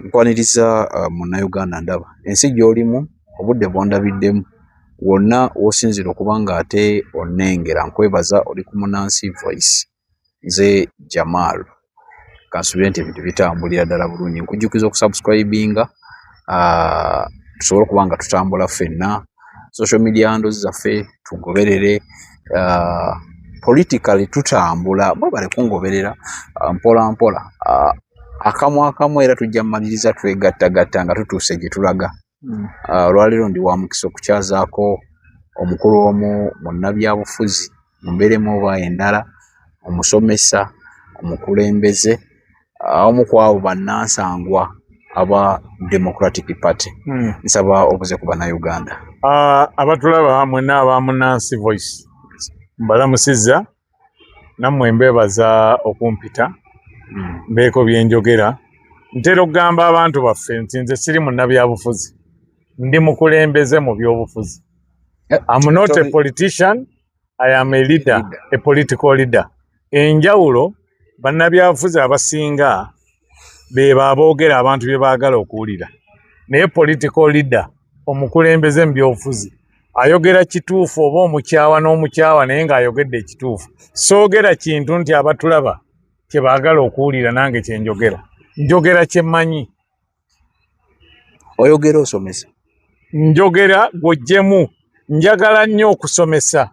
nkwaniriza Munnayuganda ndaba ensi gy'olimu obudde bwondabiddemu wonna wosinzira okuba nga ate onnengera nkwebaza oli ku Munansi Voice nze Jamal kansubire nti ebintu bitambulira ddala bulungi nkujjukiza okusubscribinga tusobole okuba nga tutambula ffenna social media handles zaffe tugoberere politically tutambula mwebale kungoberera mpola mpola akamu era tujja mmaliriza twegattagatta nga tutuuse gye tulaga olwaleero ndi wa mukisa okukyazaako omukulu omu munnabyabufuzi mu mbeeremu oba endala omusomesa omukulembeze omu ku abo bannansangwa aba Democratic Party nsaba obuze ku Bannayuganda abatulaba mwenna aba Munansi Voice mbalamusizza nammwe mbeebaza okumpita mbeeko byenjogera ntera okugamba abantu baffe nti nze siri munnabyabufuzi ndi mukulembeze mu byobufuzi. I'm not a politician, I am a leader, a political leader. Enjawulo bannabyabufuzi abasinga beba aboogera abantu bye baagala okuwulira naye political leader omukulembeze mu byobufuzi ayogera kituufu oba omukyawa n'omukyawa naye ng'ayogedde ekituufu soogera kintu nti abatulaba kye baagala okuwulira nange kye njogera kye mmanyi. Oyogera osomesa? Njogera gw'oggyemu. Njagala nnyo okusomesa.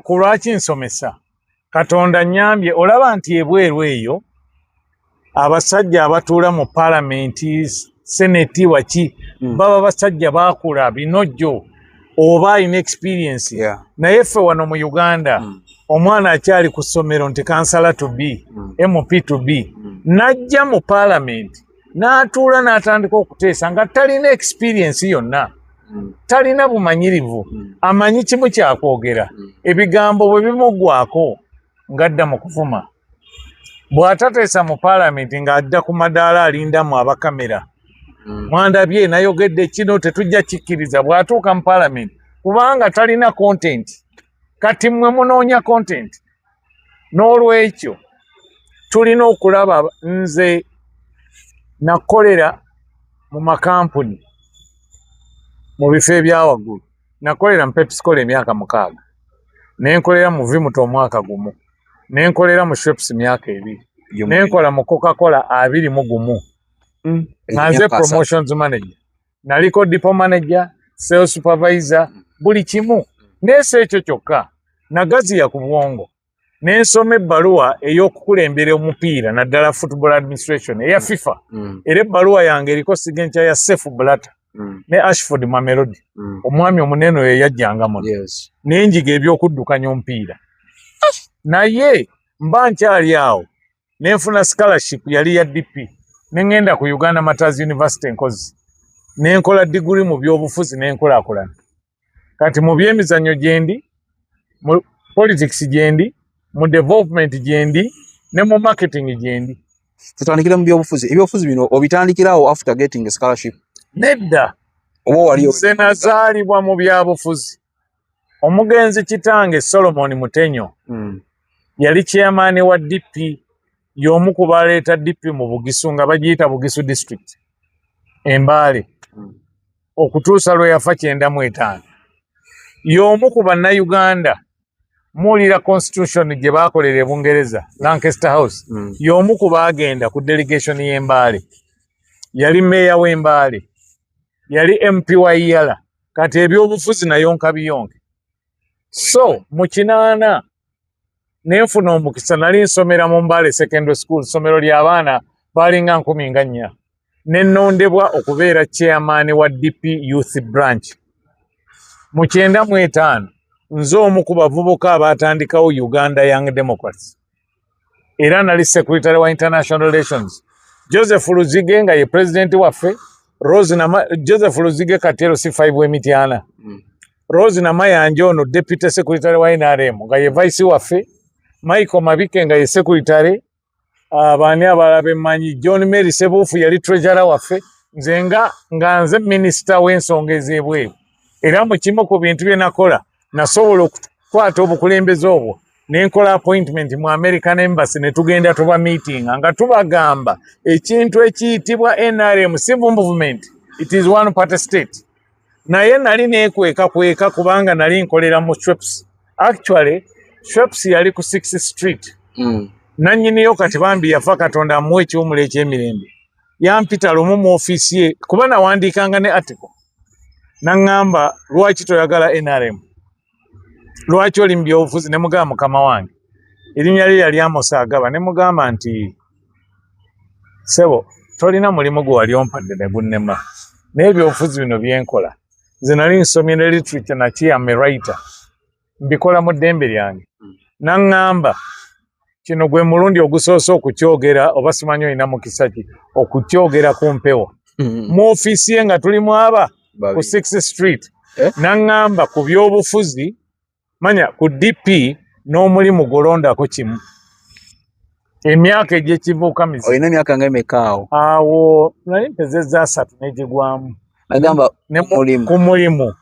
Ku lwaki nsomesa? Katonda nnyambye olaba nti ebweru eyo abasajja abatuula mu palamenti seneti waki baba basajja baakula binojjo oba alina experience naye ffe wano mu Uganda omwana akyali ku ssomero nti kansala to be MP to be najja mu palamenti n'atuula n'atandika okuteesa nga talina experience yonna talina bumanyirivu amanyi kimu kyakwogera ebigambo bwe bimuggwako ng'adda mu kuvuma bw'atateesa mu palamenti ng'adda ku madaala alindamu abakamera mwandabye nayogedde kino tetujja kikkiriza bw'atuuka mu palamenti kubanga talina content kati mmwe munoonya content n'olwekyo tulina okulaba nze nakolera mu makampuni mu bifo ebyawaggulu nakolera mu Pepsicola emyaka 6 nenkolera mu Vimuto omwaka gumu nenkolera mu Shops myaka 2 nenkola mu Coca-Cola 21 nze promotions manager naliko depot manager sales supervisor buli kimu nese ekyo kyokka nagaziya ku bwongo nensoma ebbaluwa ey'okukulembera omupiira naddala football administration eya FIFA era ebbaluwa yange eriko signature ya Sefu Blatter ne Ashford Mamelodi omwami omunene oyo yajjanga muno nenjiga ebyokuddukanya omupiira naye mba nkyali awo nenfuna scholarship yali ya DP nengenda ku Uganda Martyrs University nkozi nenkola degree mu byobufuzi nenkolaakulana kati mu byemizannyo gyendi mu politics gyendi mu development gyendi ne mu marketing gyendi. Tutandikira mu byobufuzi ebyobufuzi bino obitandikirawo after getting a scholarship? Nedda oba wali senazaalibwa mu byabufuzi. Omugenzi kitange Solomon Mutenyo yali chairman wa DP y'omu ku baleeta DP mu Bugisu nga bagiyita Bugisu district Embale okutuusa lwe yafa 95 y'omu ku bannayuganda muwulira constitution gye baakolera e Bungereza Lancaster House y'omu ku baagenda ku delegation y'Embale yali meeya w'Embale yali MP wa Iyala kati ebyobufuzi nayonka biyonke so mu 8 nenfuna omukisa nali nsomera mu Mbale secondary school somero ly'abaana balinga 14 nennondebwa okubeera chairman wa DP youth branch mu 95 nze omu ku bavubuka abatandikawo Uganda Young Democrats era nali secretary wa international relations Joseph Luzige nga ye president waffe Joseph Luzige katero C5 w'Emityana Rose Namayanja ono deputy secretary wa NRM nga ye vice waffe Michael Mabike nga ye secretary abani abalabe manyi John Mary Sebufu yali treasurer waffe nze nze minister w'ensonga ez'ebweru era mu kimu ku bintu bye nakola nasobola okukwata obukulembeze obwo nenkola appointment mu American Embassy ne tugenda tuba meeting nga tubagamba ekintu ekiyitibwa NRM civil movement, it is one party state. Naye nali nekweka kubanga nali nkolera mu Schweppes. Actually Schweppes yali ku 6th Street. Nannyiniyo kati bambi yafa Katonda amuwe ekyomula ekyemirembe. Yampita lumu mu office ye kuba nawandiikanga ne article. Nangamba lwaki toyagala NRM? Lwaki oli mu byobufuzi? Ne mugamba mukama wange erinnya lye yali Amos Agaba, ne mugamba nti sebo tolina mulimu gwe wali ompadde ne gunnema, naye ebyobufuzi bino byenkola nze nali nsomye ne literature naki am a writer, mbikola mu ddembe lyange. Nangamba kino gwe mulundi ogusoose okukyogera, oba simanyi olina mukisa ki okukyogera ku mpewo mu ofiisi ye nga tuli mwaba ku 6th Street. Nangamba ku byobufuzi manya ku DP n'omulimu golondako kimu. Emyaka egyekivuuka mizi. Olina emyaka ng'emeka awo? Awo nali mpezezza 3 n'egigwamu. Agamba mulimu. Ku mulimu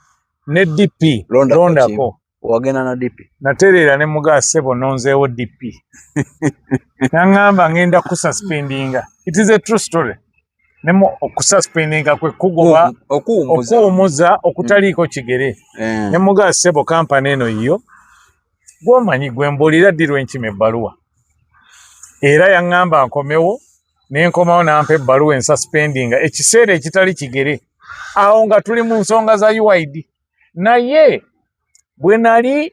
ne DP londako. Wagenda na DP? Natereera ne mugaa sebo nonzeewo DP. Nangamba ngenda kususpendinga. It is a true story. Nemo okususpendinga kwe kugoba okuwumuza okutaliiko kigere. Ne mugaa sebo kampani eno yiyo gwomanyi gwe mbuulira ddi lwenkima ebbaluwa. Era yaŋŋamba nkomewo nenkomawo nampa ebbaluwa ensuspendinga ekiseera ekitali kigere. Awo nga tuli mu nsonga za UID. Naye bwe nali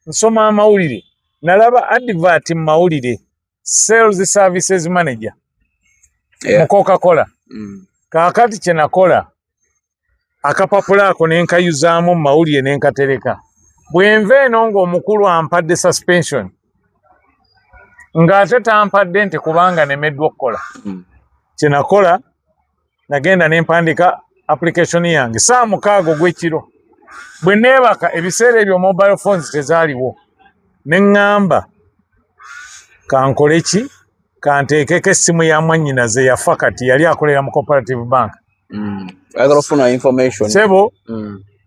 nsoma amawulire nalaba advert mu mawulire sales services manager mu Coca-Cola. Kaakati kye nakola akapapula ako nenkayuzaamu mu mawulire nenkatereka. Bwe nva eno ng'omukulu ampadde suspension ng'ate tampadde nti kubanga nemeddwa okukola. Kye nakola nagenda nempandika application yange saa 6 ogw'ekiro. Bwe neebaka ebiseera ebyo mobile phones tezaaliwo. Ne ŋŋamba kankole ki? Kanteekeko essimu ya mwannyinaze yafa kati yali akolera mu Cooperative Bank. Ayagala okufuna information. Sebo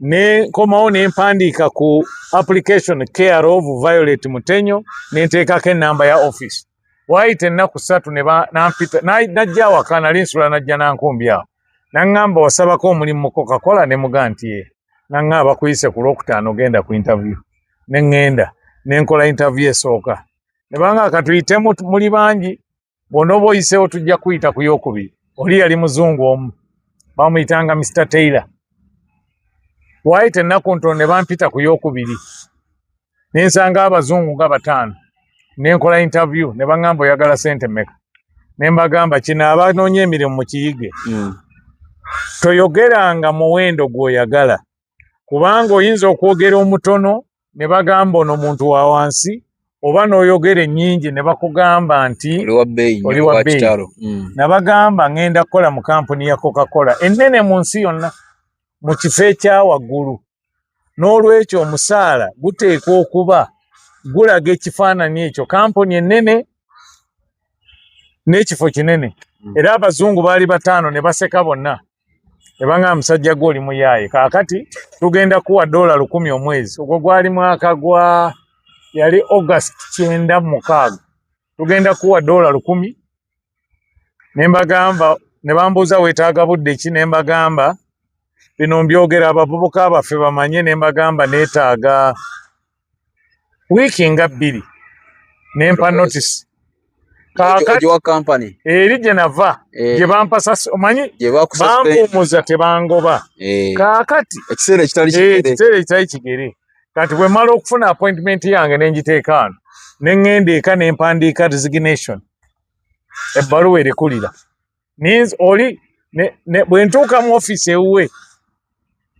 ne nkomawo ne mpandiika ku application care of Violet Mutenyo ne nteekako ennamba ya office. Waayita ennaku 3 nampita najja awaka nali nsula najja nankumbi awo. Naŋŋamba wasabako omulimu mu Coca-Cola ne mugaa nti ye. Naŋŋamba kuyise ku Lwokutaano genda ku interview. Ne ŋŋenda ne nkola interview esooka. Ne banga katuyite muli bangi bw'onooba oyiseewo tujja kuyita ku yookubiri. Oli yali muzungu omu bamuyitanga Mr. Taylor. Waayita ennaku ntono ne bampita ku yookubiri. Ne nsanga abazungu nga 5. Ne nkola interview ne baŋŋamba oyagala ssente mmeka? Ne mbagamba kino abanoonya emirimu mu kiyige. Toyogeranga muwendo gw'oyagala. Kubanga oyinza okwogera omutono ne bagamba ono muntu wa wansi, oba n'oyogera ennyingi ne bakugamba nti oli wa bbeeyi. Nabagamba ngenda kukola mu kampuni ya Coca-Cola ennene mu nsi yonna mu kifo ekya waggulu. N'olwekyo omusaala guteekwa okuba gulaga ekifaananyi ekyo, kampuni ennene n'ekifo kinene. Era abazungu baali 5 ne baseka bonna. Ebanga musajja gw'oli muyaaye. Kaakati tugenda kuwa $10,000 omwezi. Ogwo gwali mwaka gwa yali August 9 tugenda kuwa $10,000. Ne mbagamba ne bambuuza weetaaga budde ki? Ne mbagamba bino mbyogera abavubuka abaffe bamanye. Ne mbagamba neetaaga wiiki nga 2. Ne mpa notice. Kaakati eri gye nava gye bampasa omanyi bampuumuza tebangoba. Kaakati ekiseera ekitali kigere. Kati bwe mala okufuna appointment yange ne ngiteeka wano ne ŋŋenda eka ne mpandiika resignation. Ebbaluwa erekulira. Oli bwe ntuuka mu ofiisi ewuwe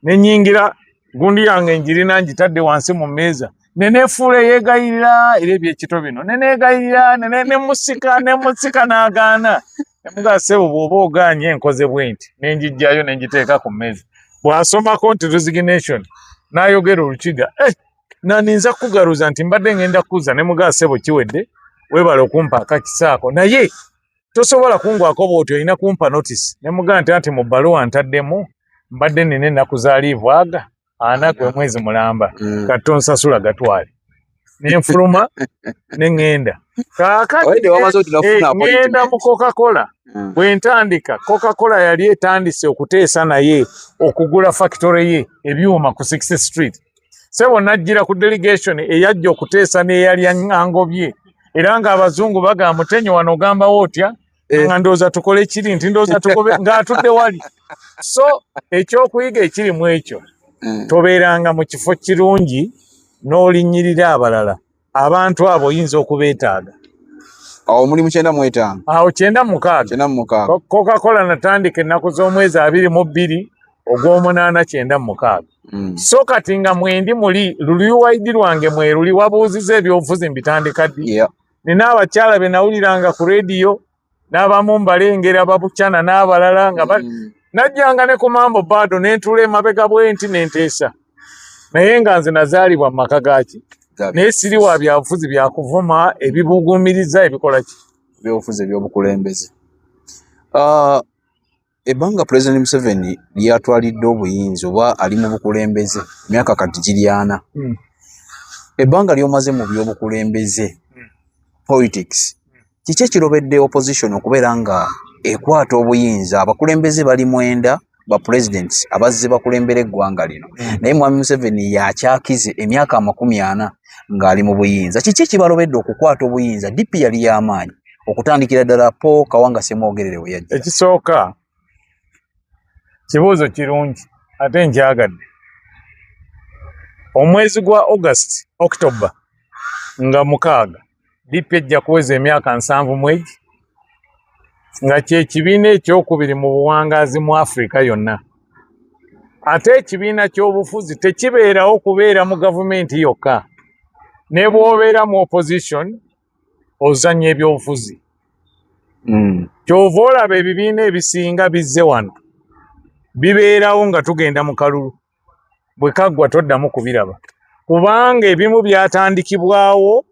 ne nnyingira gundi yange njirina ngitadde wansi mu mmeeza. Ne neefuula eyeegayirira era ebyekito bino. Ne neegayirira ne musika n'agaana. Ne mugaa ssebo bw'oba ogaanye nkoze bwe nti. Ne njijjayo ne ngiteeka ku mmeeza. Bw'asomako nti resignation n'ayogera Olukiga. Naninza kugaruza nti mbadde ngenda kuza. Ne mugaa ssebo kiwedde weebala okumpa akakisaako. Naye tosobola kungwako bw'oti olina kumpa notice. Ne mugaa nti mu bbaluwa ntaddemu mbadde nina ennaku za liivu aga 4 gwe mwezi mulamba. Kati tonsasula gatwale. nenfuluma nengenda kakati ngenda mu Coca-Cola bwe ntandika Coca-Cola yali etandise okuteesa naye okugula factory ye ebyuma ku 60th Street sebo najjira ku delegation eyajja okuteesa n'eyali angobye era ng'abazungu bagamba mutenyo wano ogamba wotya nga ndooza tukole kiri nti ndooza tukobe ng'atudde wali so ekyokuyiga ekiri mu ekyo tobeeranga mu kifo kirungi n'olinnyirira abalala abantu abo oyinza okubeetaaga awo muri mu 95 awo 96 Coca-Cola natandika ennaku z'omwezi 22 ogw'omunaana 96 so kati nga mwendi muli luluwaidi lwange mweruli wabuuziza ebyobufuzi mbitandika ddi nina abakyala be nawuliranga ku rediyo n'abamu mbalengera babukyana n'abalala nga najjanga ne ku mambo bado nentuula emabega bwenti nenteesa naye nga nze nazaalibwa mu maka gaki naye siri wa byabufuzi byakuvuma ebibugumiriza ebikola ki byobufuzi ebyobukulembeze ebbanga President Museveni lyatwalidde obuyinza oba ali mu bukulembeze emyaka kati giri 4 ebbanga lyomaze mu byobukulembeze politics kiki ekirobedde opposition okubeera nga ekwata obuyinza abakulembeze bali 9 ba presidents abazze bakulembera eggwanga lino naye mwami Museveni yakyakize emyaka 40 ng'ali mu buyinza kiki ekibalobedde okukwata obuyinza DP yali y'amaanyi okutandikira ddala Paul Kawanga Ssemwogerere we yajja ekisooka kibuuzo kirungi ate nkyagadde omwezi gwa October nga 6 DP ejja kuweza emyaka 7 mwegi nga kyekibiina ekyokubiri mu buwangaazi mu Afrika yonna ate ekibiina ky'obufuzi tekibeerawo kubeera mu gavumenti yokka ne bw'obeera mu opposition ozannya ebyobufuzi kyova olaba ebibiina ebisinga bizze wano bibeerawo nga tugenda mu kalulu bwe kaggwa toddamu kubiraba kubanga ebimu byatandikibwawo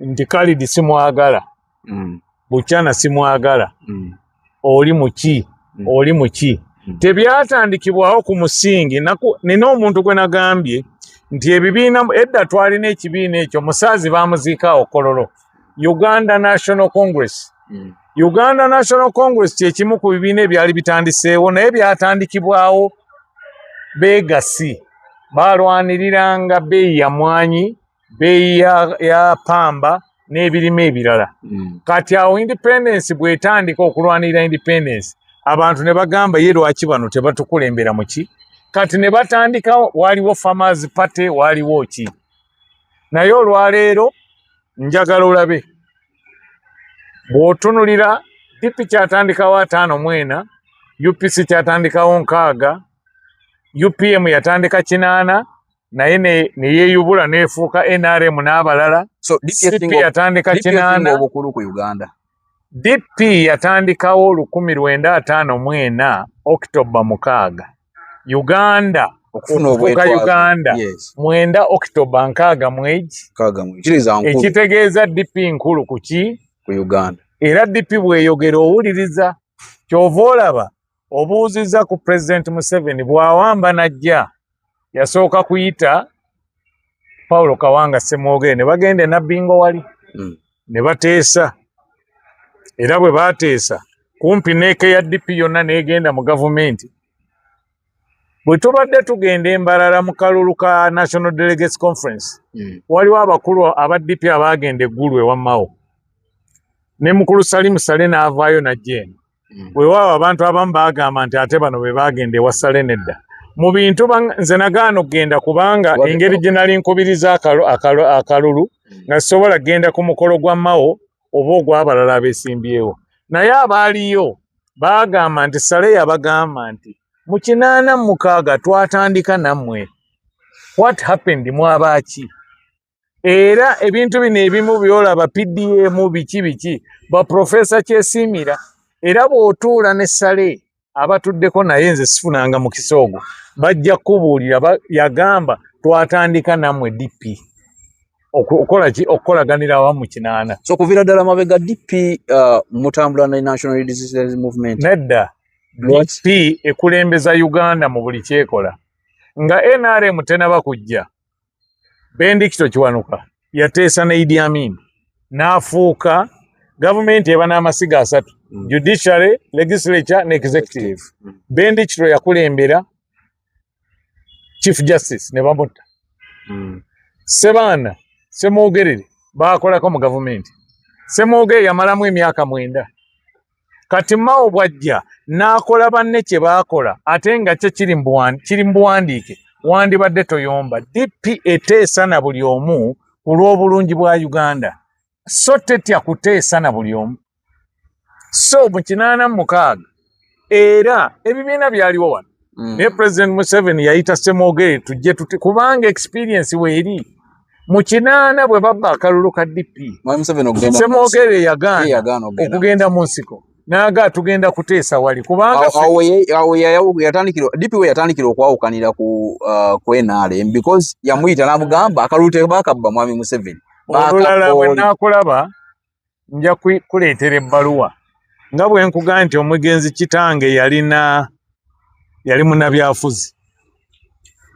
nti Khalid simwagala Buchana simwagala oli muki tebyatandikibwawo ku musingi nina omuntu gwe nagambye nti ebibiina edda twalina ekibiina ekyo musaazi baamuziikaawo Kololo Uganda National Congress Uganda National Congress kyekimu ku bibiina ebyali bitandiseewo naye byatandikibwawo beegasi baalwaniriranga bbeeyi ya mwanyi bbeeyi ya pamba n'ebirime ebirala kati awo independence bwetandika okulwanirira independence abantu ne bagamba ye lwaki bano tebatukulembera muki kati ne batandika waliwo Farmers Party waliwo ki naye olwaleero njagala olabe bw'otunulira DP kyatandikawo 5 UPC kyatandikawo 6 UPM yatandika 8 naye ne yeeyubula neefuuka NRM n'abalala so DP yatandika 8 obukulu ku Uganda DP yatandikawo 1954 October 6 Uganda okufuuka Uganda 9 October 6 mwezi ekitegeeza DP nkulu kuki ku Uganda era DP bweyogera owuliriza kyova olaba obuuziza ku President Museveni bw'awamba najja yasooka kuyita Paulo Kawanga Ssemwogerere ne bagenda Nabbingo wali ne bateesa era bwe baateesa kumpi neeke ya DP yonna neegenda mu gavumenti bwe tubadde tugenda Embarara mu kalulu ka National Delegates Conference waliwo abakulu aba DP abaagenda eggulu ewa Mao ne mukulu Salimu Sale n'avaayo najja eno weewaawo abantu abamu baagamba nti ate bano be baagenda ewa Sale nedda mu bintu nze nagaana okugenda kubanga engeri gye nali nkubiriza akalulu nga sisobola kgenda ku mukolo gwa Mao oba ogw'abalala abeesimbyewo naye abaaliyo baagamba nti Sale yabagamba nti mu 86 twatandika nammwe what happened mwabaaki era ebintu bino ebimu byolaba PDM biki ba Professor Kyesimira era bw'otuula ne Sale abatuddeko naye nze sifunanga mu kisoogo bajja kubuulira yagamba twatandika nammwe DP okukolaganira awamu mu 8 so kuviira ddala mabega DP mutambula ne National Resistance Movement nedda DP ekulembeza Uganda mu buli kyekola nga NRM tenaba kujja Bendikito Kiwanuka yateesa ne Idi Amin n'afuuka gavumenti eba n'amasiga asatu, judiciary, legislature ne executive. Bendikito yakulembera chief justice ne bamutta. Sebaana Semwogerere baakolako mu gavumenti. Semwogerere yamalamu emyaka 9. Kati Mao bwajja n'akola banne kye baakola ate nga kye kiri mu buwandiike wandibadde toyomba. DP eteesa na buli omu ku lw'obulungi bwa Uganda, so tetya kuteesa na buli omu. So mu 86 era ebibiina byaliwo wano ne President Museveni yayita Semwogerere tujje kubanga experience weeri mu 80 bwe babba akalulu ka DP Semwogerere yagaana okugenda mu nsiko naga tugenda kuteesa wali kubanga DP we yatandikira okwawukanira ku NRM because yamuyita n'amugamba akalulu bakabba mwami Museveni. Olulala bwe naakulaba nja kuleetera ebbaluwa nga bwe nkugaa nti omugenzi kitange yali munnabyafuzi.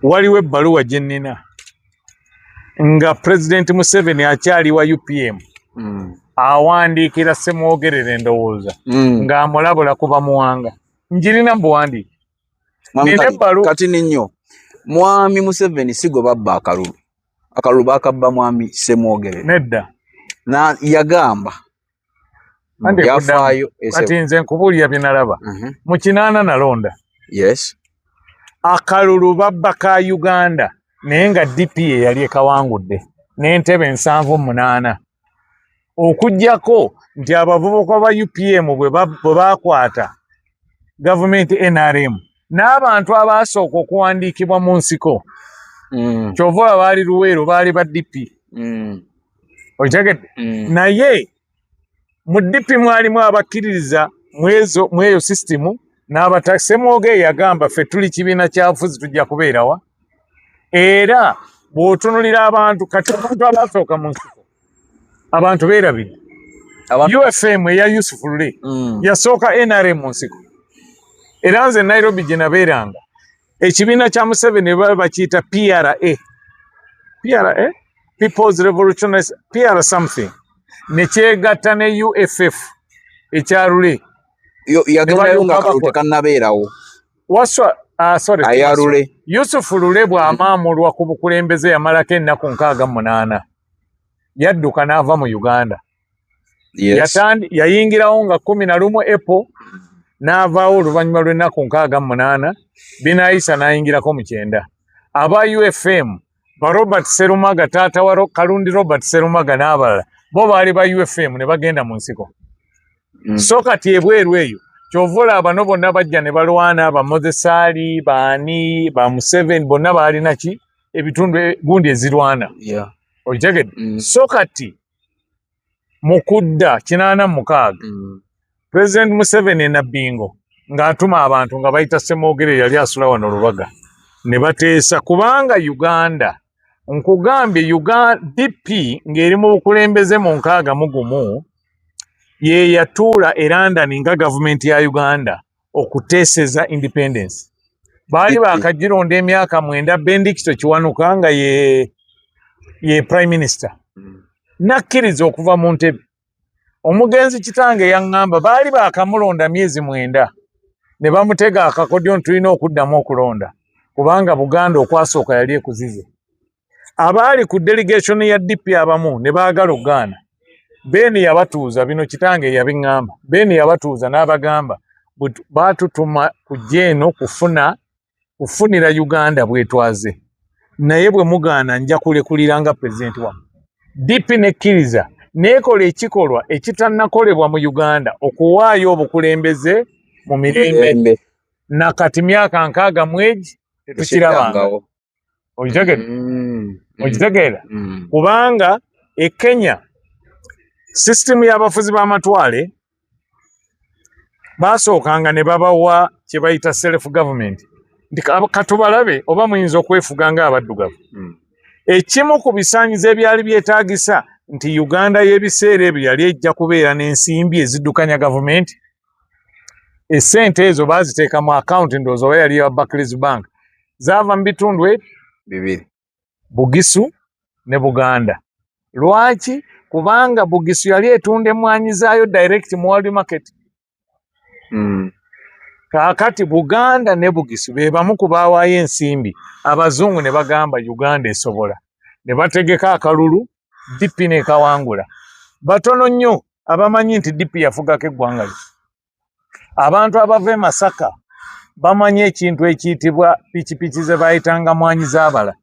Waliwo ebbaluwa gye nnina nga President Museveni akyali wa UPM awandiikira Semwogerere endowooza ng'amulabula kuba muwanga. Njirina mu buwandiike. Kati ninyo mwami Museveni sigo babba akalulu bakabba mwami Semwogerere. Nedda. Na yagamba yafaayo kati nze nkubuulira bye nalaba mu 80 nalonda. Yes. Akalulu babba ka Uganda naye nga DP yali ekawangudde n'entebe 78 okuggyako nti abavubuka ba UPM bwe baakwata gavumenti NRM n'abantu abaasooka okuwandiikibwa mu nsiko kyova baali Luweero baali ba DP. Okitegedde? Naye mu DP mwalimu abakkiririza mu eyo sisitimu n'abataka. Semwogerere yagamba ffe tuli kibiina kyabufuzi tujja kubeerawa era bw'otunulira abantu kati abantu abaasooka mu nsiko abantu beerabidde. UFM eya Yusuf Lule yasooka NRM mu nsiko era nze Nairobi gye nabeeranga ekibiina kya Museveni bakiyita PRA People's Revolutionary PR something ne kyegatta ne UFF ekya Lule yagendayo nga akalulu tekannabeerawo. Sorry. Yusuf Lule bw'amaamulwa ku bukulembeze yamalako ennaku 68 yadduka n'ava mu Uganda. Yes. Yayingirawo nga 11 April n'avaawo oluvannyuma lw'ennaku 68 Binaisa n'ayingirako mu 9. Aba UFM ba Robert Serumaga taata wa Kalundi Robert Serumaga n'abalala bo baali ba UFM ne bagenda mu nsiko. So kati ebweru eyo kyovula abano bonna bajja ne balwana ba Mozesali baani ba Museveni bonna baalina ki ebitundu gundi ezirwana. Okitegedde? So kati mu kudda 86 President Museveni na Bingo ng'atuma abantu nga bayita Semwogerere yali asula wano Lubaga ne bateesa kubanga Uganda nkugambye DP ng'eri mu bukulembeze mu 61 ye yatuula e London nga gavumenti ya Uganda okuteeseza independence. Baali baakagironda emyaka 9 Bendikito Kiwanuka nga ye prime minister nakkiriza okuva mu ntebe. Omugenzi kitange yaŋŋamba baali baakamulonda myezi 9 ne bamutega akakodyo tulina okuddamu okulonda kubanga Buganda okwasooka yali ekuzize. Abaali ku delegation ya DP abamu ne baagala okugaana. Beni yabatuuza bino kitange yabiŋŋamba. Beni yabatuuza n'abagamba baatutuma kujja eno kufunira Uganda bwetwaze naye bwe mugaana nja kulekulira nga pulezidenti wammwe. DP nekkiriza neekola ekikolwa ekitannakolebwa mu Uganda okuwaayo obukulembeze mu mirembe na kati myaka 6 mwegi tetukirabanga. Okitegeera? Kubanga e Kenya system y'abafuzi b'amatwale baasookanga ne babawa kye bayita self government nti katubalabe oba muyinza okwefuga ng'abaddugavu. Ekimu ku bisaanyizo ebyali byetaagisa nti Uganda y'ebiseera ebyo yali ejja kubeera n'ensimbi eziddukanya gavumenti. Essente ezo baaziteeka mu akawunti ndowooza oba yali ya Barclays Bank zaava mu bitundu 2 Bugisu ne Buganda. Lwaki? Kubanga Bugisu yali etunda emmwanyi zaayo direct mu world market. Kaakati Buganda ne Bugisu be bamu ku baawaayo ensimbi, abazungu ne bagamba Uganda esobola. Ne bategeka akalulu, DP ne kawangula. Batono nnyo abamanyi nti DP yafugako eggwanga lye. Abantu abava e Masaka bamanyi ekintu ekiyitibwa pikipiki ze bayitanga mwanyi z'abala.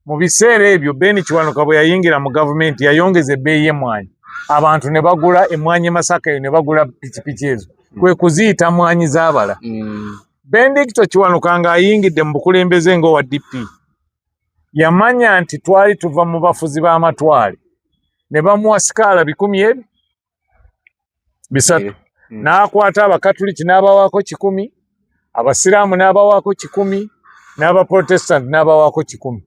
Mu biseera ebyo Ben Kiwanuka bwe yayingira mu gavumenti yayongeza ebbeeyi y'emmwanyi. Abantu ne bagula emmwanyi e Masaka eyo ne bagula pikipiki ezo. Kwe kuziyita mwanyi z'abala. Benedicto Kiwanuka ng'ayingidde mu bukulembeze ng'owa DP yamanya nti twali tuva mu bafuzi b'amatwale ne bamuwa sikaala 100 bisatu. N'akwata Abakatuliki n'abawaako 10, Abasiraamu n'abawaako 10, n'Abaprotestant n'abawaako 10.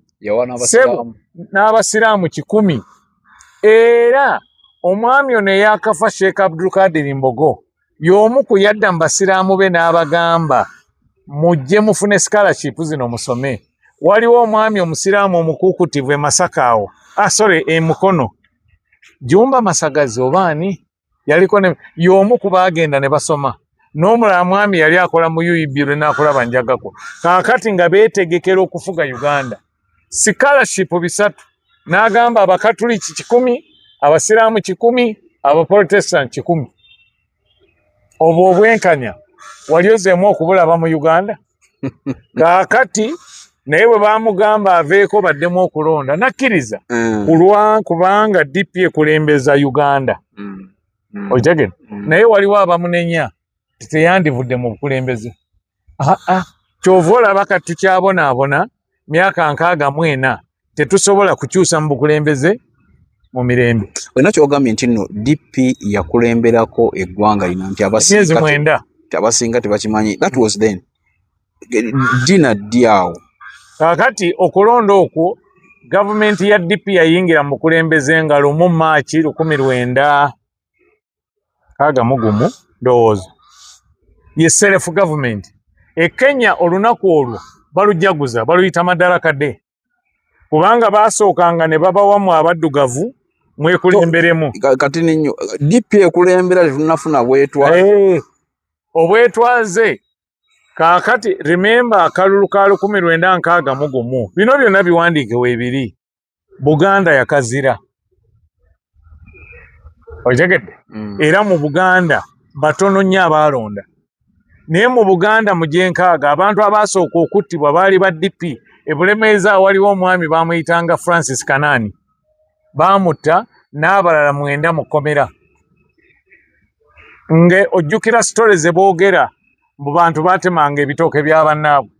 Sebo n'Abasiraamu 10. Era omwami ono eyakafa Sheikh Abdul Kadir Mbogo y'omu ku yadda mu Basiraamu be n'abagamba mujje mufune scholarship zino musome. Waliwo omwami Omusiraamu omukuukutivu e Masaka awo. E Mukono. Jumba Masagazi obaani yaliko ne y'omu ku baagenda ne basoma. N'omulala mwami yali akola mu UEB n'akola banjagako. Kaakati nga beetegekera okufuga Uganda. Scholarship 3 n'agamba Abakatuliki 10, Abasiraamu 10, Abaprotestant 10. Obwo obwenkanya wali ozeemu okubulaba mu Uganda? Kaakati naye bwe baamugamba aveeko baddemu okulonda nakkiriza kubanga DP ekulembeza Uganda. Okitegedde? Naye waliwo abamunenya teyandivudde mu bukulembeze. Kyova olaba kati tukyabonaabona myaka 64 tetusobola kukyusa mu bukulembeze mu mirembe. Wena kyogambye nti nno DP yakulemberako eggwanga lino nti abasinga tebakimanyi. That was then. Dina diawo. Kaakati okulonda okwo gavumenti ya DP yayingira mu bukulembeze nga lumu Maachi 1961 ndowooza. Ye self government. E Kenya olunaku olwo balujjaguza baluyita Madaraka Day. Kubanga baasookanga ne babawamu abaddugavu mwekulemberemu. Kati ninyo DP ekulembera tetunafuna bwetwaze. Obwetwaze. Kaakati remember akalulu ka 1961. Bino byonna biwandiike weebiri. Buganda yakazira. Okitegedde? Era mu Buganda batono nnyo abaalonda. Naye mu Buganda mu gyenkaaga abantu abaasooka okuttibwa baali ba DP. Ebulemeeza waliwo omwami baamuyitanga Francis Kanani. Baamutta n'abalala 9 mu kkomera. Nge ojjukira sitole ze boogera mu bantu baatemanga ebitooke bya bannaabwe.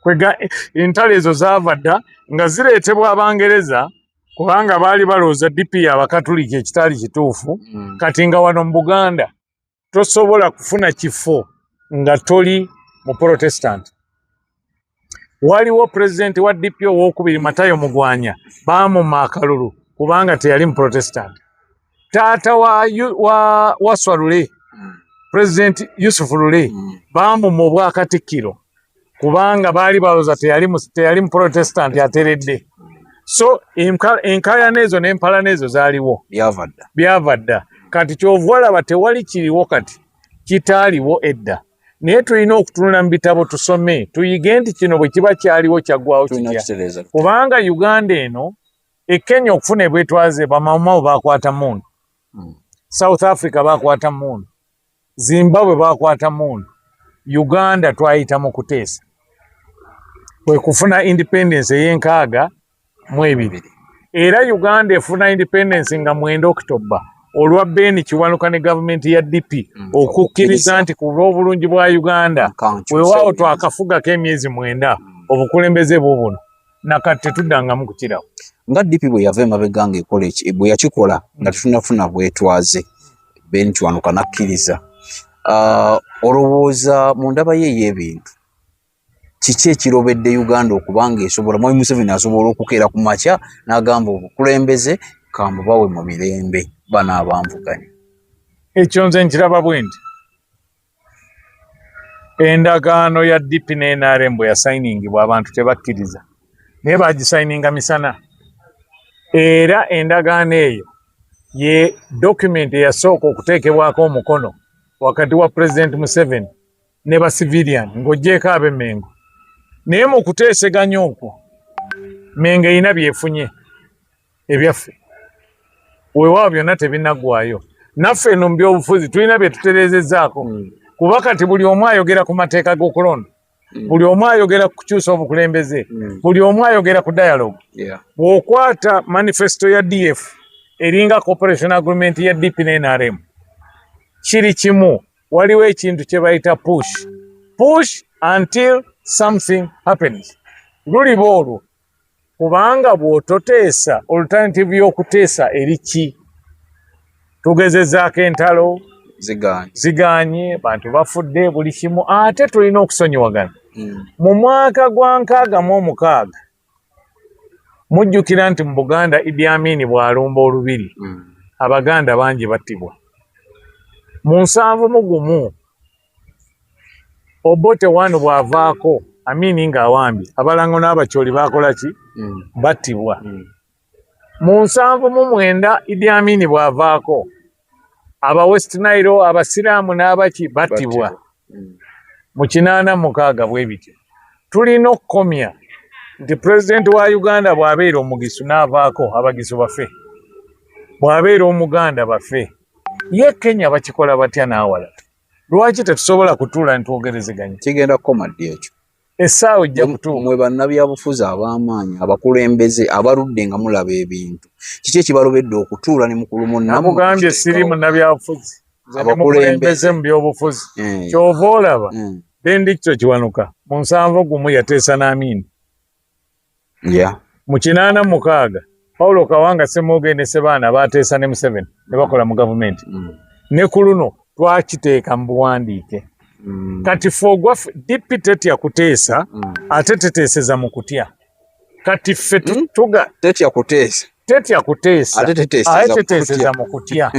Kwega entalo ezo zaava dda nga zireetebwa Abangereza kubanga baali balowooza DP Abakatuliki ekitali kituufu. Kati nga wano mu Buganda tosobola kufuna kifo nga toli mu Protestant. Waliwo pulezidenti wa DP owookubiri Matayo Mugwanya baamumma akalulu kubanga teyali mu Protestant. Taata wa Swalule President Yusuf Lule baamumma obwakatikkiro kubanga baali balowooza teyali mu Protestant ateredde. So enkayana ezo n'empalana ezo zaaliwo byava dda. Kati kyova olaba tewali kiriwo kati kitaaliwo edda. Naye tulina okutunula mu bitabo tusome tuyige nti kino bwe kiba kyaliwo kyaggwawo kitya. Kubanga Uganda eno e Kenya okufuna ebwetwaze bamawumawu baakwata mundu. South Africa baakwata mundu. Zimbabwe baakwata mundu. Uganda twayita mu kuteesa. Kwe kufuna independence ey'enkaaga era Uganda efuna independence nga 9 October olwa Ben Kiwanuka ne gavumenti ya DP okukkiriza nti ku lw'obulungi bwa Uganda weewaawo twakafugako emyezi 9 obukulembeze bubuno nakati tetuddangamu kukirawo. Nga DP bwe yava emabega ng'ekola bwe yakikola nga tetunafuna bwetwaze Ben Kiwanuka nakkiriza. Olowooza mu ndaba ye ey'ebintu kiki ekirobedde Uganda okubanga esobola Mwami Museveni asobola okukeera ku makya n'agamba obukulembeze kambubawe mu mirembe bano abanvuganya? Ekyo nze nkiraba bwe nti endagaano ya DP ne NRM bwe yasayiningibwa abantu tebakkiriza naye baagisayininga misana. era endagaano eyo ye document eyasooka okuteekebwako omukono wakati wa President Museveni ne ba civilian ng'oggyeko ab'Emmengo. Naye mu kuteeseganya okwo Mmengo erina byefunye ebyaffe weewaawo byonna tebinaggwaayo. Naffe eno mu byobufuzi tulina bye tutereezezzaako kuba kati buli omu ayogera ku mateeka g'okulonda, buli omu ayogera ku kukyusa obukulembeze, buli omu ayogera ku dialogue. Bw'okwata manifesto ya DF eringa cooperation agreement ya DP ne NRM kiri kimu, waliwo ekintu kye bayita push until something happens. Luliba olwo kubanga bw'ototeesa alternative y'okuteesa eri ki? Tugezezzaako entalo ziganye, bantu bafudde, buli kimu, ate tulina okusonyiwagana. Mu mwaka gwa 66 mujjukira nti mu Buganda Idi Amin bw'alumba olubiri Abaganda bangi battibwa. Mu 71 Obote wano bw'avaako Amin ng'awambye Abalango n'Abakyoli bakola ki? Battibwa. Mu 79 Idi Amin bw'avaako aba West Nile abasiraamu n'abaki battibwa. Mu 86 bwe bityo. Tulina okukomya nti President wa Uganda bw'abeera omugisu n'avaako abagisu bafe, bw'abeera omuganda bafe. Ye Kenya bakikola batya n'awala? Lwaki tetusobola kutuula ntwogerezeganya? Kigenda kukoma ddi ekyo? Essaawa ejja kutuuka. Mwe bannabyabufuzi ab'amaanyi abakulembeze abaludde nga mulaba ebintu, kiki ekibalobedde okutuula ne mukuluma? Nakugambye siri munnabyabufuzi, abakulembeze mu byobufuzi. Kyova olaba Bendikito Kiwanuka mu 71 yateesa n'Amin. Mu 86 Paulo Kawanga Ssemwogerere ne Ssebaana baateesa ne Museveni ne bakola mu gavumenti. Ne ku luno twakiteeka mu buwandiike. Kati fogwaffe DP tetya kuteesa ate teteeseza mu kutya. Kati ffe tetya kuteesa ate teteeseza mu kutya.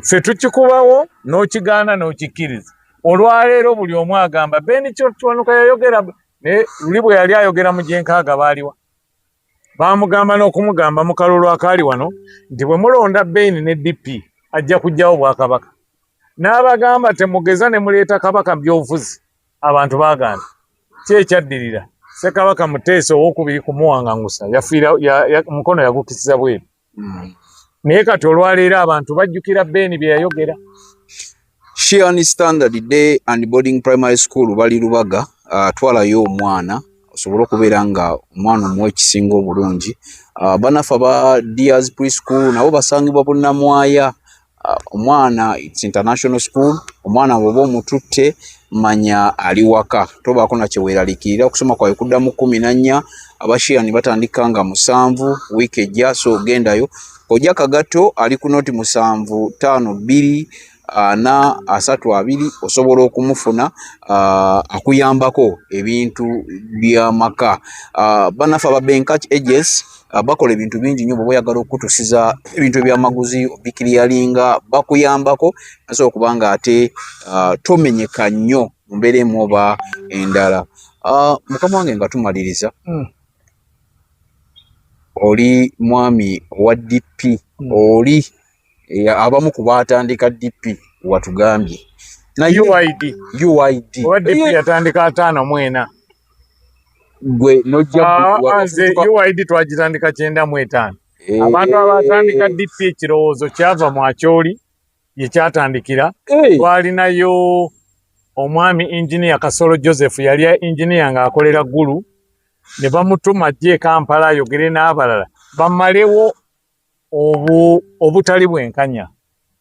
Ffe tukikubawo n'okigaana n'okikkiriza. Olwaleero buli omu agamba Bendikito Kiwanuka yayogera, ne luli bwe yali ayogera mu Gyenkaaga baaliwa. Baamugamba n'okumugamba mu kalulu akaali wano nti bwe mulonda Bein ne DP ajja kuggyawo Bwakabaka. N'abagamba temugeza ne muleeta Kabaka mu byobufuzi. Abantu baagana. Ki ekyaddirira? Ssekabaka Muteesa owookubiri kumuwangangusa yafiira mukono yagukisiza bweru. Naye kati olwaleero abantu bajjukira Bein bye yayogera. Shiani Standard Day and Boarding Primary School bali Lubaga, twalayo omwana osobola okubeera nga omwana omuwa ekisinga obulungi. Banafa ba Diaz Preschool nabo basangibwa Bunnamwaya. Omwana it's international school, omwana bwoba omututte manya ali waka, tobaako na kyeweeralikirira. Okusoma kwawe kudda mu 14, abashiyani batandika nga 7 wiiki ejja, so gendayo. Ojja Kagato ali ku noti 752 na 32 osobola okumufuna akuyambako ebintu by'amaka. Banafa ba Benkach Ages bakola ebintu bingi nnyo bwe oyagala okutusiza ebintu by'amaguzi obikiriyalinga bakuyambako, naso okubanga ate tomenyeka nnyo mu mbeera emu oba endala. Mukama wange nga tumaliriza, oli mwami wa DP, oli abamu ku baatandika DP watugambye na UID wa DP yatandika 54 gwe nojja UID twagitandika 95. Abantu abatandika DP ekirowoozo kyava mu Acholi ye kyatandikira. Twalinayo omwami engineer Kasolo Joseph yali engineer nga akolera Gulu, ne bamutuma gye Kampala ayogere n'abalala bamalewo obutali bwenkanya,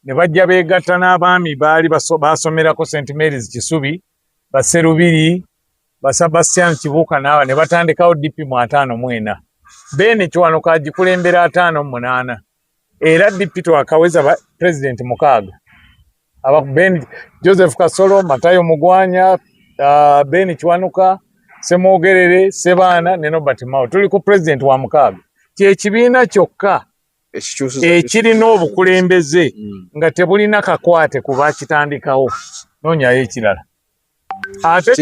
ne bajja beegatta n'abaami baali basomerako St. Mary's Kisubi, Baserubiri, Sebastian Kibuuka n'aba ne batandikawo DP mu 54. Bein Kiwanuka agikulembera 58 era DP twakaweza president mukaaga. Bein Joseph Kasolo, Matayo Mugwanya, Bein Kiwanuka, Ssemwogerere, Ssebaana ne Nobert Mao. Tuli ku president wa mukaaga. Kyekibiina kyokka ekirina obukulembeze nga tebulina kakwate ku baakitandikawo. Noonyayo ekirala. Ate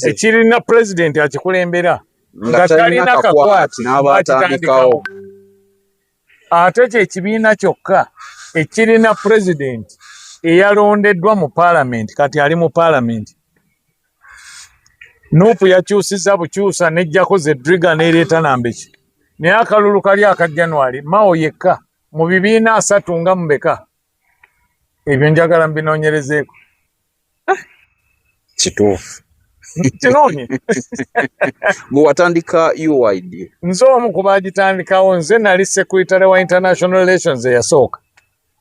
ekirina president akikulembera nga talina kakwate n'abatandikawo. ate kyekibiina kyokka ekirina president eyalondeddwa mu parliament kati ali mu parliament. Nuupu yakyusiza bukyusa nejjako Zedriga n'ereeta Nambeki. Naye akalulu kali aka January Mao yekka mu bibiina 3 nga mubeka. Ebyo njagala mbinoonyerezeeko. Kituufu. Kinoonye. Gwe watandika UID. Nze omu ku baagitandikawo, nze nali secretary wa international relations eyasooka.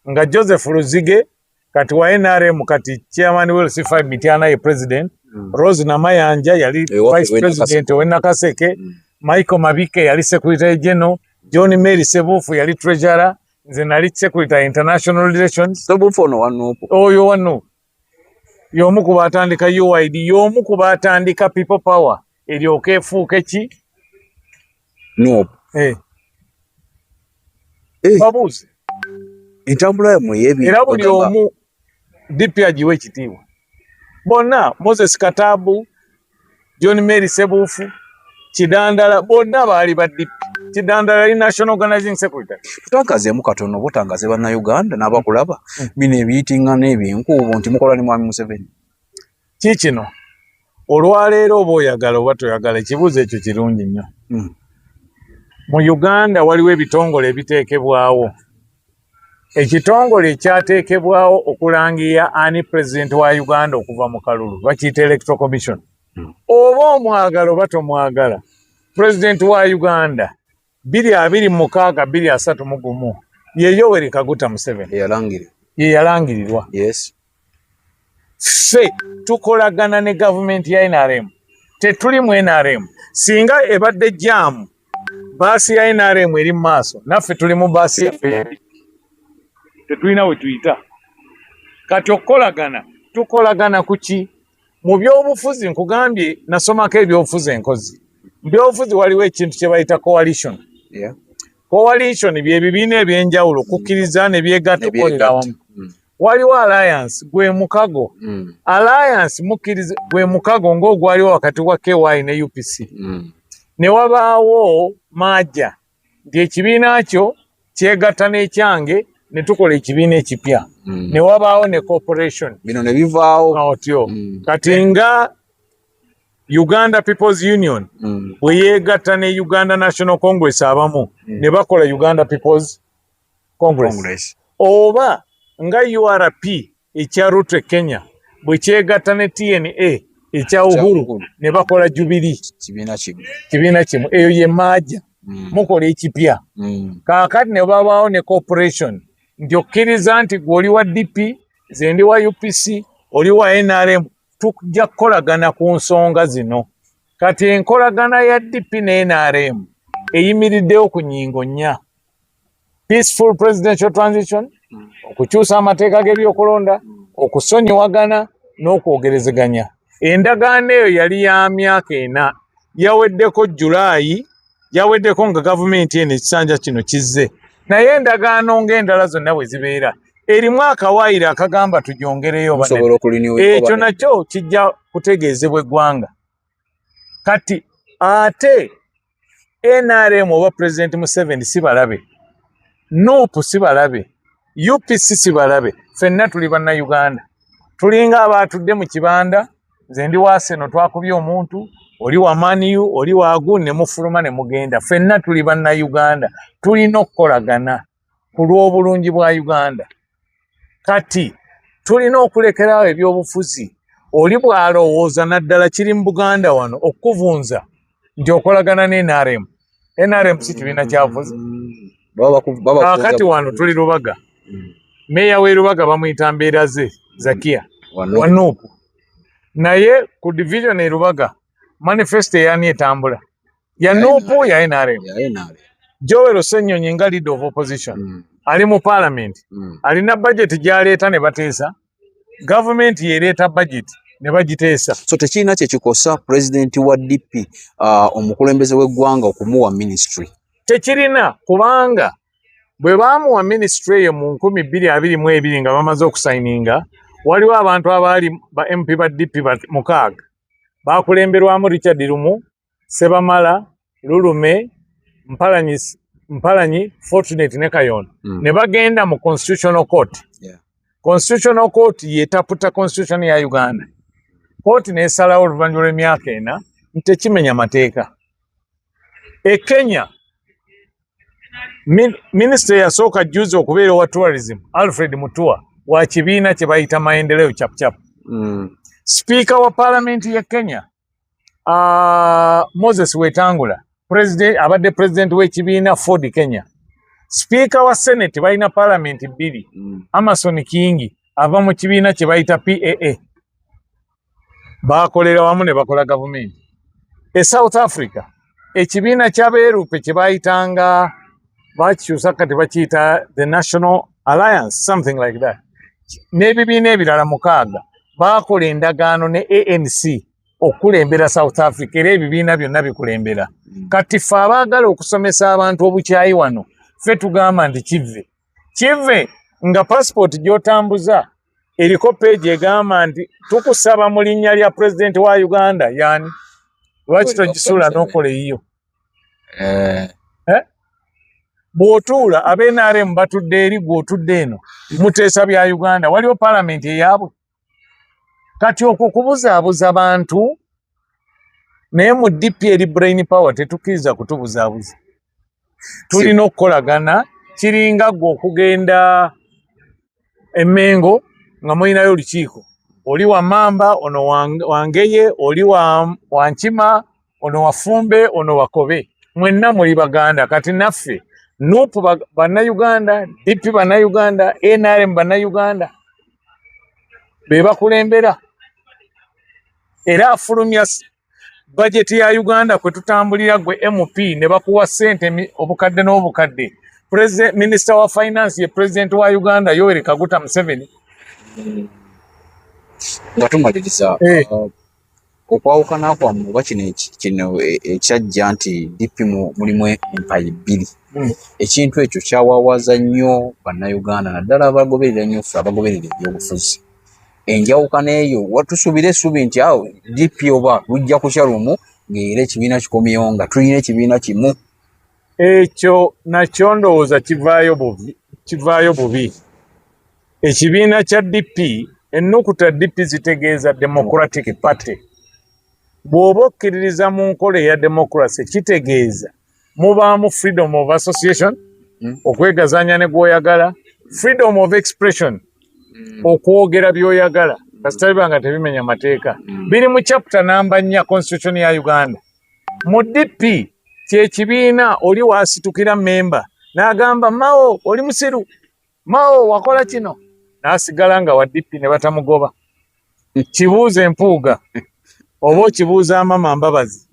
Nga Joseph Luzige kati wa NRM kati chairman Welsi Five Mityana ye president. Rose Namayanja yali vice president we Nakaseke. Michael Mabike yali secretary general. John Mary Sebufu yali treasurer. Nze nali secretary international relations. Sebufu ono wanuupu. Oyo wano. Y'omu ku baatandika UID, y'omu ku baatandika people power. Eryoke efuuke ki? Nuupu. Babuuze. Entambula yammwe y'ebintu. Era buli omu DP agiwa ekitiibwa. Bonna Moses Katabu, John Mary Sebufu, Kidandala, bonna baali ba DP. Kidandala ali National Organizing Secretary. Tutangazeemu katono butangaze bannayuganda n'abakulaba bino ebiyitinga n'ebyenkuubo nti mukola ne Mwami Museveni. Kiikino olwaleero oba oyagala oba toyagala ekibuuzo ekyo kirungi nnyo. Mu Uganda waliwo ebitongole ebiteekebwawo. Ekitongole ekyateekebwawo okulangira ani president wa Uganda okuva mu kalulu bakiyita Electoral Commission. Oba omwagala oba tomwagala president wa Uganda 2026 ye Yoweri Kaguta Museveni ye yalangirirwa. Yes. Ffe tukolagana ne government ya NRM. Tetuli mu NRM. Singa ebadde jam baasi ya NRM eri maaso naffe tuli mu baasi yaffe. Tetulina we tuyita. Kati okukolagana tukolagana kuki? Mu byobufuzi nkugambye nasomako ebyobufuzi enkozi. Mu byobufuzi waliwo ekintu kye bayita coalition. Yeah. Coalition bye bibiina ebyenjawulo kukkiriza ne byegatta okukolera awamu. Waliwo alliance gwe mukago. Alliance mukkiriza gwe mukago ng'ogwaliwo wakati wa KY ne UPC. Ne wabaawo maaja nti ekibiina kyo kyegatta n'ekyange ne tukola ekibiina ekipya. Ne wabaawo ne corporation. Bino ne bivaawo. Otyo. Kati nga Uganda People's Union bwe yeegatta ne Uganda National Congress abamu ne bakola Uganda People's Congress. Oba nga URP ekya Ruto Kenya bwe kyegatta ne TNA ekya Uhuru ne bakola Jubilee kibiina kimu. Eyo ye maaja mukola ekipya. Kaakati ne babaawo ne corporation nti okkiriza nti gwe oli wa DP ze ndi wa UPC oli wa NRM tujja kukolagana ku nsonga zino. Kati enkolagana ya DP ne NRM eyimiriddewo ku nnyingo nnya: peaceful presidential transition, okukyusa amateeka g'ebyokulonda, okusonyiwagana n'okwogerezeganya. Endagaano eyo yali ya myaka 4 yaweddeko Julaayi, yaweddeko nga gavumenti eno ekisanja kino kizze. Naye endagaano ng'endala zonna bwe zibeera erimu akawaayiro akagamba tugyongereyo. Ekyo nakyo kijja kutegeezebwa eggwanga. Kati ate NRM oba President Museveni si balabe, NUP si balabe, UPC si balabe, ffenna tuli bannayuganda. Tulinga abaatudde mu kibanda, nze ndi wa Arsenal twakubye omuntu, oli wa Man U, oli wa Agun ne mufuluma ne mugenda. Ffenna tuli bannayuganda. Tulina okukolagana ku lw'obulungi bwa Uganda. Kati tulina okulekerawo ebyobufuzi. Oli bw'alowooza naddala kiri mu Buganda wano okuvunza nti okolagana ne NRM. NRM si kibiina kyabufuzi. Kati wano tuli Lubaga. Meya w'e Lubaga bamuyita Mbeeraze Zakia wa NUP. Naye ku division e Lubaga manifesto eyani etambula ya NUP ya NRM. Joel Ssenyonyi nga leader of opposition ali mu parliament alina budget gyaleeta ne bateesa. Government yereeta budget ne bagiteesa. So tekirina kye kikosa president wa DP omukulembeze w'eggwanga okumuwa ministry. Tekirina, kubanga bwe baamuwa ministry eyo mu 2022 nga bamaze okusayininga, waliwo abantu abaali ba MP ba DP 6 baakulemberwamu Richard Lumu, Sebamala, Lulume, Mpalanyi, Fortunate ne Kayondo ne bagenda mu Constitutional Court. Constitutional Court yetaputa Constitution ya Uganda. Court nesalawo oluvannyuma lw'emyaka ena tekimenya mateeka. Kenya Minister yasooka juzi okubeera wa tourism Alfred Mutua wa kibiina kye bayita maendeleo chap. Speaker wa Parliament ya Kenya Moses Wetangula abadde president w'ekibiina Ford Kenya. Speaker wa Senate balina Parliament bbiri Amason Kingi ava mu kibiina kye bayita PAA. Bakolera wamu ne bakola government. South Africa ekibiina ky'abeerupe kye bayitanga bakikyusa kati bakiyita the National Alliance, something like that. N'ebibiina ebirala 6 bakola endagaano ne ANC okulembera South Africa era ebibiina byonna bikulembera. Kati ffe abaagala okusomesa abantu obukyayi wano ffe tugamba nti kive nga passport gy'otambuza eriko page egamba nti tukusaba mu linnya lya president wa Uganda yani lwaki togisuula n'okola eyiyo. Bw'otuula ab'NRM batudde eri gw'otudde eno muteesa bya Uganda waliwo parliament eyaabwe. Kati okwo kubuzaabuza bantu naye mu DP eri brain power tetukkiriza kutubuzaabuza. Tulina okukolagana kiringa gwe okugenda Emmengo nga mulinayo olukiiko. Oli wa Mamba, ono Wangeye, oli wa Nkima, ono wa Fumbe, ono wa Kobe. Mwenna muli Baganda. Kati naffe NUP Bannayuganda, DP Bannayuganda, NRM Bannayuganda be bakulembera. Era afulumya budget ya Uganda kwe tutambulira gwe MP ne bakuwa ssente obukadde n'obukadde. Minister wa Finance ye President wa Uganda Yoweri Kaguta Museveni. Nga tumaliriza okwawukana kwammwe oba kino ekyajja nti DP mulimu empayi bbiri. Ekintu ekyo kyawaawaza nnyo Bannayuganda naddala abagoberera nnyo ffe abagoberera ebyobufuzi. Enjawukana eyo watusuubira essuubi nti awo DP oba lujja kukya lumu ng'era ekibiina kikomyewo nga tulina ekibiina kimu. Ekyo nakyo ndowooza kivaayo bubi. Ekibiina kya DP ennukuta DP zitegeeza Democratic Party. Bw'oba okkiririza mu nkola eya democracy kitegeeza mubaamu freedom of association okwegazaanya ne gw'oyagala, freedom of expression okwogera by'oyagala kasitaliba nga tebimenya mateeka. Biri mu chapter namba 4 Constitution ya Uganda. Mu DP kyekibiina oli waasitukira memba n'agamba Mao oli musiru, Mao wakola kino n'asigala nga wa DP ne batamugoba. Kibuuza empuuga oba okibuuza amama mbabazi.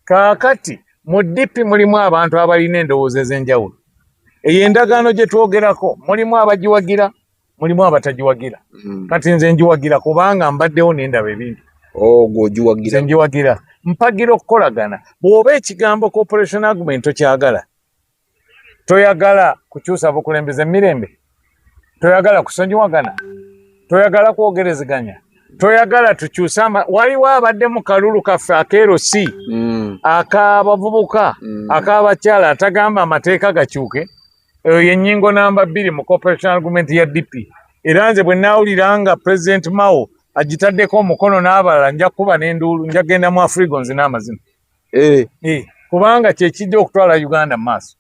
Kaakati mu DP mulimu abantu abalina endowooza ez'enjawulo. Eyo endagaano gye twogerako mulimu abagiwagira, mulimu abatagiwagira. Kati nze njiwagira kubanga mbaddewo n'endaba ebintu. Gw'ogiwagira? Njiwagira. Mpagira okukolagana. Bw'oba ekigambo cooperation agreement tokyagala, toyagala kukyusa bukulembeze mirembe, toyagala kusonyiwagana, toyagala kwogerezeganya, toyagala tukyusa waliwo abadde mu kalulu kaffe akeerosi ak'abavubuka ak'abakyala atagamba amateeka gakyuke. Eyo yennyingo namba 2 mu cooperation agreement ya DP. Era nze bwe naawulira nga President Mao agitaddeko omukono n'abalala nja kuba n'enduulu, nja genda mu Afrigons n'amazina. Kubanga kyekijja okutwala Uganda mu maaso.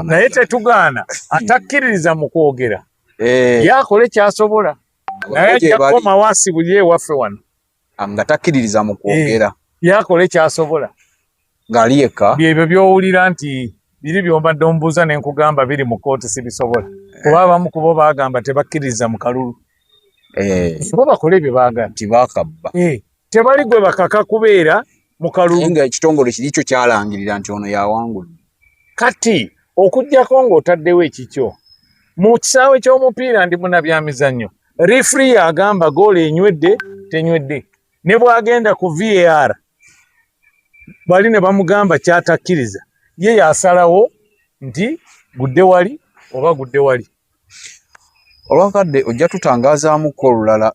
Naye tetugaana atakkiririza mu kwogera. Yakole kyasobola. Naye ajja kukoma waasibulye ewaffe wano. Nga takkiririza mu kwogera. Yakole kyasobola. Ng'ali yekka. Byebyo by'owulira nti biri by'obadde omubuuza ne nkugamba biri mu kooti sibisobola. Kuba abamu ku bo baagamba tebakkiririza mu kalulu. Bo bakole bye baagala. Tibakabba. Tebali gwe bakaka kubeera mu kalulu. Nga ekitongole kiri kyo kyalangirira nti ono yawangula. Kati okuggyako ng'otaddewo ekikyo mu kisaawe ky'omupiira ndi munabyamizannyo referee agamba goolo enywedde tenywedde, ne bw'agenda ku VAR bali ne bamugamba kyatakkiriza ye yasalawo nti gudde wali oba gudde wali. Olwakadde ojja tutangazaamuko olulala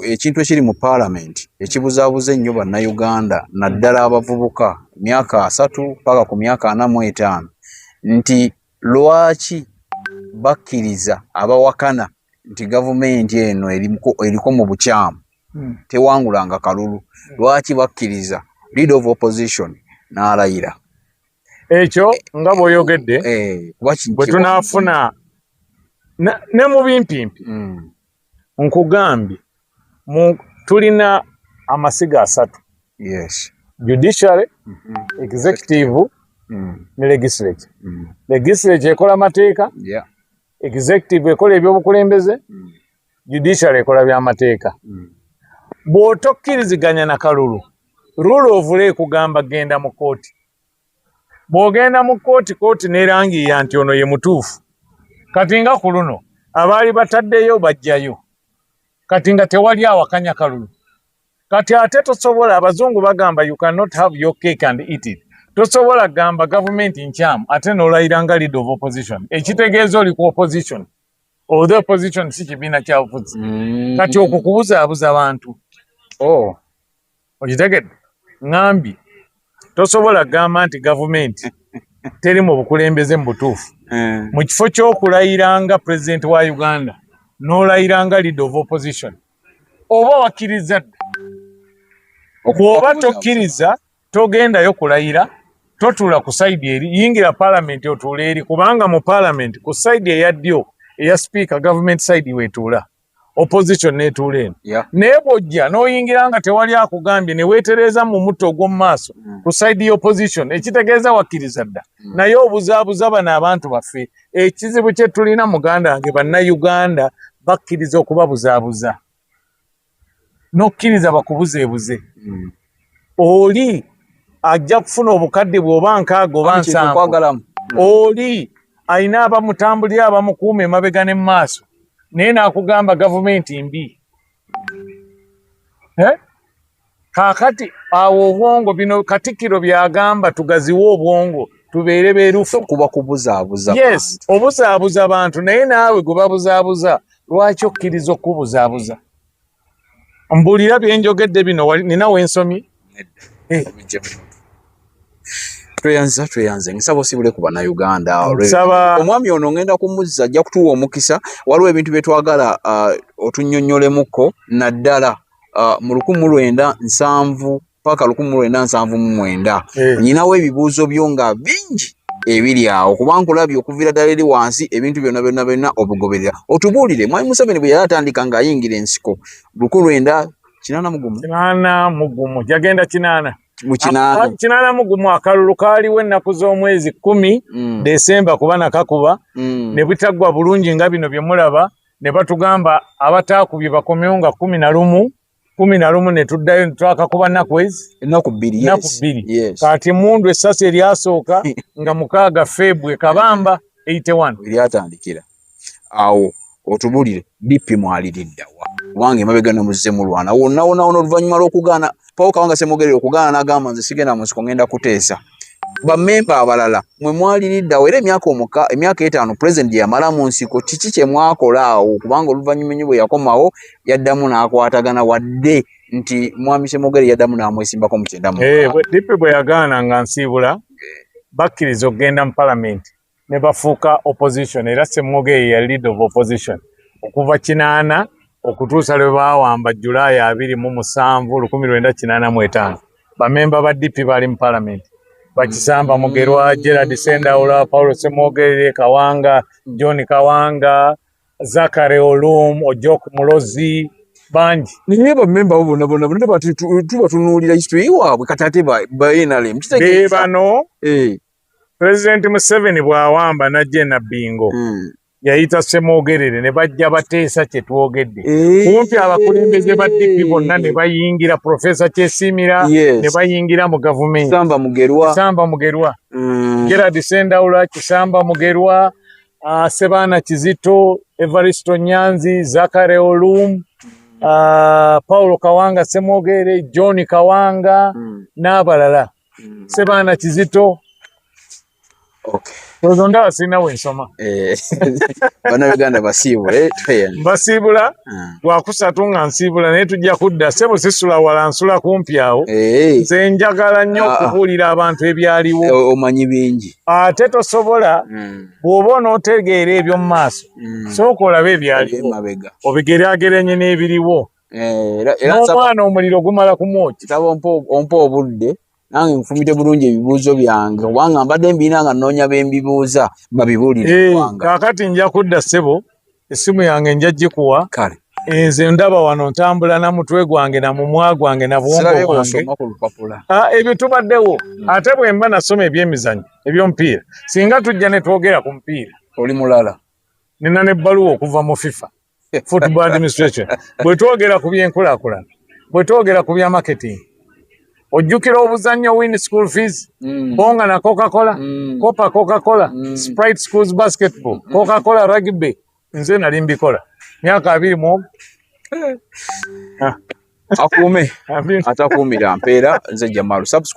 ekintu ekiri mu Parliament ekibuzaabuza ennyo Bannayuganda naddala abavubuka myaka 3 paka ku myaka 45 nti lwaki bakkiriza abawakana nti gavumenti eno eriko mu bukyamu tewangulanga kalulu lwaki bakkiriza leader of opposition n'alayira ekyo nga bw'oyogedde bwe tunaafuna ne mu bimpimpi nkugambye tulina amasiga 3 yes judiciary executive ne legislature legislature ekola amateeka executive ekola ebyobukulembeze judiciary ekola byamateeka bw'otokkiriziganya na kalulu rule of law kugamba genda mu kooti bw'ogenda mu kooti nerangiya nti ono ye mutuufu kati nga ku luno abaali bataddeyo bajjayo kati nga tewali awakanya kalulu kati ate tosobola abazungu bagamba you cannot have your cake and eat it tosobola gamba gavumenti nkyamu ate n'olayira nga leader of opposition ekitegeeza oli ku opposition although opposition si kibiina kya bufuzi kati okwo kubuzaabuza bantu okitegedde ŋŋambye tosobola gamba nti gavumenti teri mu bukulembeze mu butuufu mu kifo ky'okulayiranga pulezidenti wa Uganda n'olayiranga leader of opposition oba wakkiriza dda bw'oba tokkiriza togendayo kulayira totuula ku sayidi eri yingira paalamenti otuula eri kubanga mu paalamenti ku sayidi eya ddyo eya sipiika gavumenti sayidi weetuula opposition neetuula eno naye bw'ojja n'oyingira nga tewali akugambye ne weetereeza mu mutto ogw'omu maaso ku sayidi y'opposition ekitegeeza wakkiriza dda naye obuzaabuza bano abantu baffe ekizibu kye tulina muganda wange bannayuganda bakkiriza okubabuzaabuza n'okkiriza bakubuzeebuze oli ajja kufuna obukadde bw'oba nkaaga oba 7 oli alina abamutambulira abamukuuma emabega ne mu maaso naye n'akugamba gavumenti mbi kaakati awo obwongo bino Katikkiro byagamba tugaziwe obwongo tubeere beerufu kuba kubuzaabuza yes obuzaabuza abantu naye naawe gwe babuzaabuza lwaki okkiriza okubuzaabuza mbulira byenjogedde bino nina wensomye tweyanze nsaba osibule ku bannayuganda omwami ono ngenda kumuzza ajja kutuwa omukisa waliwo ebintu bye twagala otunnyonnyolemuko naddala mu 1970 paka 1979 nyinawo ebibuuzo byo nga bingi ebiri awo kuba nkulabye okuviira ddala eri wansi ebintu byonna obugoberera otubuulire mwami Museveni bwe yali atandika ng'ayingira ensiko 1980 jagenda 80 mu 81 akalulu kaaliwo ennaku z'omwezi 10 Desemba kuba nakakuba ne bitaggwa bulungi nga bino bye mulaba ne batugamba abataakubye bakomyewo nga 11 ne tuddayo twakakuba nnaku bbiri kati mundu essasi eryasooka nga 6 February Kabamba 81 eryatandikira awo otubulire DP mwaliriddawa kubanga emabega nomuzze mulwana wonna oluvannyuma lw'okugaana Paul Kawanga Ssemogerere okugaana n'agamba nze sigenda mu nsiko ngenda kuteesa bammemba abalala mwe mwaliriddawo era emyaka 5 president gye yamala mu nsiko kiki kye mwakola awo kubanga oluvannyuma ennyo bwe yakomawo yaddamu n'akwatagana wadde nti mwami Ssemogerere yaddamu n'amwesimbako mu 9 DP bwe yagaana nga nsiibula bakkiriza okugenda mu palamenti ne bafuuka opposition era Ssemogerere ya leader of opposition okuva 80 okutuusa lwe baawamba Julayi 27 1985 bamemba ba DP bali mu palamenti Bakisamba Mugerwa, Gerard Sendaula, Paulo Ssemogerere, Kawanga, John Kawanga, Zakare Olum, Ojok Mulozi, banji. Niye bamemba bona tuba tunuulira history waabwe katate ba NRM. Bano President Museveni bw'awamba najje na bingo. Yayita Ssemogerere ne bajja bateesa kye twogedde. Kumpi abakulembeze ba DP bonna ne bayingira Professor Kyesimira ne bayingira mu gavumenti. Kisamba Mugerwa. Gerard Sendaula, Kisamba Mugerwa, Sebana Kizito, Evaristo Nyanzi, Zakare Olum, Paulo Kawanga Ssemogerere, John Kawanga n'abalala. Sebana Kizito Okay. Tozonda asina wensoma. Bana Uganda basiibule tweyanze. Mbasiibula wakusatu nga nsiibula naye tujja kudda ssebo sisula wala nsula kumpi awo. Nze njagala nnyo okubuulira abantu ebyaliwo. Omanyi bingi. Ate tosobola bw'oba onootegeera ebyo mu maaso sooka olabe ebyaliwo obigeraageranye n'ebiriwo. N'omwana omuliro gumala kumwokya. Kitabo ompa obudde nange nfumite bulungi ebibuuzo byange kubanga mbadde mbiina nga nnoonya bembibuuza babibuulire eggwanga. Kaakati nja kudda ssebo essimu yange nja gikuwa. Kale. Nze ndaba wano ntambula na mutwe gwange na mumwa gwange na bwongo bwange. Ebyo tubaddewo. Ate bwe mba nasoma ebyemizannyo eby'omupiira singa tujja ne twogera ku mupiira. Oli mulala. Nina n'ebbaluwa okuva mu FIFA. Football Administration. Bwe twogera ku byenkulaakulana, bwe twogera ku bya marketing, ojjukira obuzannyo win school fees, bonga na Coca-Cola, Copa Coca-Cola, Sprite schools basketball, Coca-Cola rugby, nze nali mbikola. Myaka 20 akuume atakuumira mpeera nze Jamalu. Subscribe.